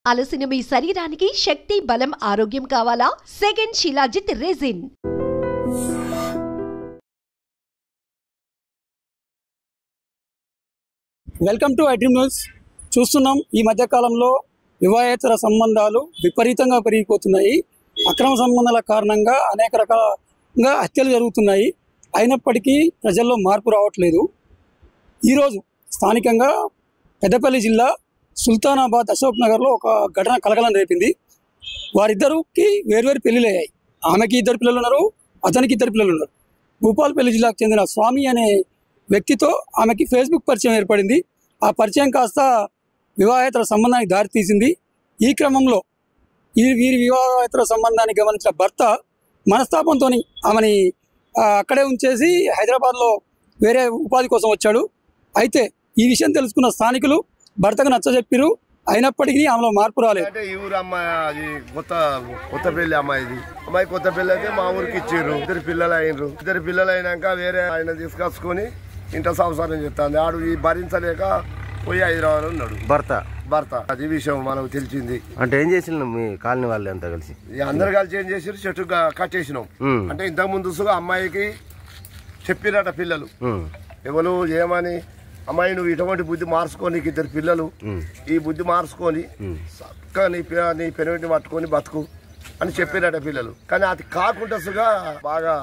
అలసిన మీ శరీరానికి శక్తి, బలం, ఆరోగ్యం కావాలా? Second shilajit resin. Welcome to I dream news. చూస్తున్నాం ఈ మధ్యకాలంలో వివాహేతర సంబంధాలు విపరీతంగా పెరిగిపోతున్నాయి. అక్రమ సంబంధాల కారణంగా అనేక రకాలుగా హత్యలు జరుగుతున్నాయి. అయినప్పటికీ ప్రజల్లో మార్పు రావట్లేదు. ఈరోజు స్థానికంగా పెద్దపల్లి జిల్లా సుల్తానాబాద్ అశోక్ నగర్లో ఒక ఘటన కలకలం రేపింది. వారిద్దరికి వేర్వేరు పెళ్లిళ్ళు అయ్యాయి. ఆమెకి 2 పిల్లలు ఉన్నారు, అతనికి 2 పిల్లలు ఉన్నారు. భూపాలపల్లి జిల్లాకు చెందిన స్వామి అనే వ్యక్తితో ఆమెకి ఫేస్బుక్ పరిచయం ఏర్పడింది. ఆ పరిచయం కాస్త వివాహేతర సంబంధానికి దారితీసింది. ఈ క్రమంలో వీరి వివాహేతర సంబంధాన్ని గమనించిన భర్త మనస్తాపంతో ఆమెని అక్కడే ఉంచేసి హైదరాబాద్లో వేరే ఉపాధి కోసం వచ్చాడు. అయితే ఈ విషయం తెలుసుకున్న స్థానికులు భర్తకు నచ్చజెప్పారు. అయినప్పటికీ ఆమెలో మార్పు రాలేదు. అంటే ఈ ఊరు అమ్మాయి అది కొత్త పెళ్లి అమ్మాయి కొత్త పెళ్లి అయితే మా ఊరికి ఇచ్చారు. 2 పిల్లలు అయినరు. 2 పిల్లలు అయినాక వేరే ఆయన తీసుకొచ్చుకొని ఇంట సంసారం చేస్తాను. ఆడు ఈ భరించలేక పోయి హైదరాబాద్ ఉన్నాడు భర్త. అది విషయం మనకు తెలిసింది. అంటే ఏం చేసిన మీ కాలనీ వాళ్ళు అంతా కలిసి అందరు కలిసి ఏం చేసారు, చెట్టు కట్టేసినాం. అంటే ఇంతకు ముందు అమ్మాయికి చెప్పిరట పిల్లలు ఎవరు ఏమని, అమ్మాయి నువ్వు ఇటువంటి బుద్ధి మార్చుకొని, నీకు 2 పిల్లలు, ఈ బుద్ధి మార్చుకొని చక్కగా నీ పెనుమిటి పట్టుకొని బతుకు అని చెప్పిరట పిల్లలు. కానీ అది కాకుండా బాగా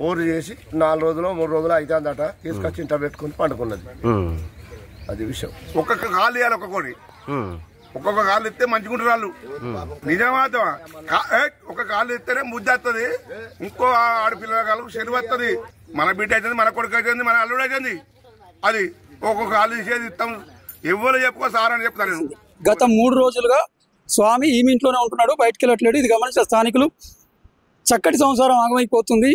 ఓరు చేసి 4 రోజులు 3 రోజులు అవుతుందట. తీసుకొచ్చి ఇంట పెట్టుకుని పండుకున్నది. అది విషయం. ఒక్కొక్క కాళ్ళు ఇవ్వాలి, ఒక్కొక్క కాళ్ళు ఇస్తే మంచిగుంటారు వాళ్ళు. నిజమాతమా? ఒక కాళ్ళు ఇస్తేనే ముద్ద వస్తుంది, ఇంకో ఆడపిల్లల కాళ్ళకు చెరువు వస్తుంది. మన బిడ్డ అవుతుంది, మన కొడుకు అవుతుంది, మన అల్లుడు అవుతుంది. అది ఒక్కొక్క కాళ్ళు తీసేది ఇస్తాం. ఎవరు చెప్పుకో సార్ అని చెప్తాను నేను. గత 3 రోజులుగా స్వామి ఈమె ఇంట్లోనే ఉంటున్నాడు, బయటకు వెళ్ళట్లేడు. ఇది గమనించిన స్థానికులు చక్కటి సంసారం ఆగమైపోతుంది.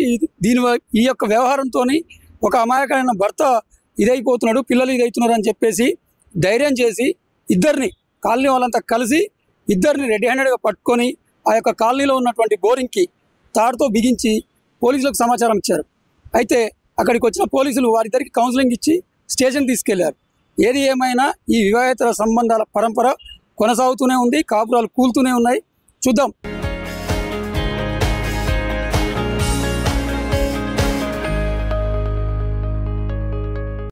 ఈ యొక్క వ్యవహారంతో ఒక అమాయకమైన భర్త ఇదైపోతున్నాడు, పిల్లలు ఇదవుతున్నారు అని చెప్పేసి ధైర్యం చేసి ఇద్దరిని కాలనీ వాళ్ళంతా కలిసి ఇద్దరిని రెడీ హ్యాండెడ్గా పట్టుకొని ఆ యొక్క కాలనీలో ఉన్నటువంటి బోరింగ్కి తాడుతో బిగించి పోలీసులకు సమాచారం ఇచ్చారు. అయితే అక్కడికి వచ్చిన పోలీసులు వారిద్దరికి కౌన్సిలింగ్ ఇచ్చి స్టేషన్ తీసుకెళ్లారు. ఏది ఏమైనా ఈ వివాహేతర సంబంధాల పరంపర కొనసాగుతూనే ఉంది, కాపురాలు కూలుతూనే ఉన్నాయి. చూద్దాం.